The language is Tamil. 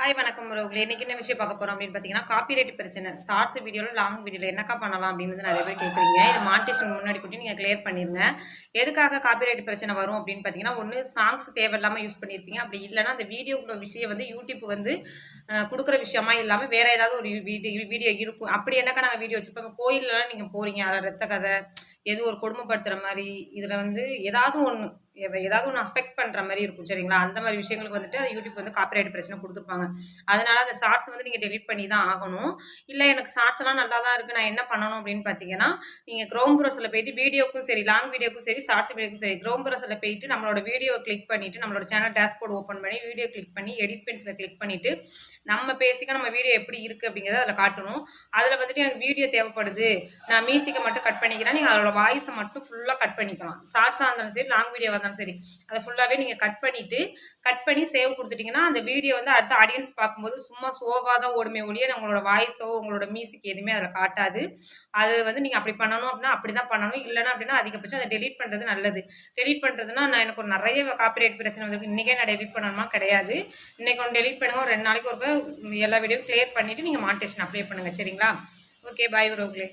ஹாய் வணக்கம் உறவுகளே. இன்னைக்கு என்ன விஷயம் பார்க்க போறோம் அப்படின்னு பார்த்தீங்கன்னா, காப்பிரைட் பிரச்சனை. ஷார்ட்ஸ் வீடியோல, லாங் வீடியோல என்னக்கா பண்ணலாம் அப்படின்னு நிறைய பேர் கேட்குறீங்க. இது மானிட்டேஷன் முன்னாடி கூட்டி நீங்க கிளியர் பண்ணிருங்க. எதுக்காக காப்பிரைட் பிரச்சனை வரும் அப்படின்னு பார்த்தீங்கன்னா, ஒண்ணு சாங்ஸ் தேவையில்லாம யூஸ் பண்ணியிருப்பீங்க. அப்படி இல்லைன்னா அந்த வீடியோக்குள்ள விஷயம் வந்து யூடியூப் வந்து குடுக்குற விஷயமா இல்லாம வேற ஏதாவது ஒரு வீடியோ இருக்கும். அப்படி என்னக்கா நாங்க வீடியோ வச்சுப்போம். கோயில்லலாம் நீங்க போறீங்க. அதில ரத்த கதை, எது ஒரு கொடுமைப்படுத்துற மாரி, இதுல வந்து ஏதாவது ஒண்ணு ஏதாவது ஒண்ணு அஃபெக்ட் பண்ற மாரி இருக்கும் சரிங்களா? அந்த மாரி விஷயங்களுக்கு வந்துட்டு யூடியூப் வந்து காப்பிரைட் பிரச்சனை குடுத்துருப்பாங்க. அதனால அந்த ஷார்ட்ஸ் வந்து நீங்க டெலீட் பண்ணி தான் ஆகணும். இல்ல எனக்கு ஷார்ட்ஸ் எல்லாம் நல்லா தான் இருக்கு. நான் என்ன பண்ணணும் அப்படின்னு பார்த்தீங்கன்னா, நீங்க குரோம் ப்ரௌசர்ல போயிட்டு வீடியோக்கும் சரி, லாங் வீடியோக்கும் சரி, ஷார்ட்ஸ் வீடியோக்கும் சரி, குரோம் ப்ரௌசர்ல போயிட்டு நம்மளோட வீடியோ கிளிக் பண்ணிட்டு, நம்மளோட சேனல் டேஷ்போர்ட் ஓப்பன் பண்ணி, வீடியோ கிளிக் பண்ணி, எடிட் பென்சில கிளிக் பண்ணிட்டு, நம்ம பேசிக்கா நம்ம வீடியோ எப்படி இருக்கு அப்படிங்கிறத அதில காட்டணும். அதில வந்துட்டு எனக்கு வீடியோ தேவைப்படுது. நான் மியூசிக்க மட்டும் கட் பண்ணிக்கிறேன். நீங்க அதோட வாய்ஸ மட்டும் ஃபுல்லா கட் பண்ணிக்கலாம். ஷார்ட்ஸா இருந்தாலும் சரி, லாங் வீடியோவா இருந்தாலும் சரி. அத ஃபுல்லாவே நீங்க கட் பண்ணிட்டு, கட் பண்ணி சேவ் குடுத்துட்டீங்கன்னா, அந்த வீடியோ வந்து அடுத்த ஆடியன்ஸ் பார்க்கும்போது சும்மா ஷோவா தான் ஓடுமே ஒழிய, உங்களோட வாய்ஸோ, உங்களோட மியூசிக் எதுவுமே அதில காட்டாது. அது வந்து நீங்க அப்படி பண்ணணும் அப்படின்னா, அப்படிதான் பண்ணணும். இல்லன்னா அப்படின்னா அதிகபட்சம் அத டெலீட் பண்றது நல்லது. டெலீட் பண்றதுன்னா, நான் எனக்கு ஒரு நெறைய காப்பிரைட் பிரச்சனை வந்திருக்கு. இன்னைக்கே நான் டெலீட் பண்ணணுமா? கிடையாது. இன்னைக்கு ஒண்ணு டெலீட் பண்ணுங்க. ஒரு 2 நாளைக்கு ஒருக்கா எல்லா வீடியோவும் கிளியர் பண்ணிட்டு நீங்க மானிட்டேஷன் அப்ளை பண்ணுங்க. சரிங்களா? ஓகே. பாய் உறவுகளே.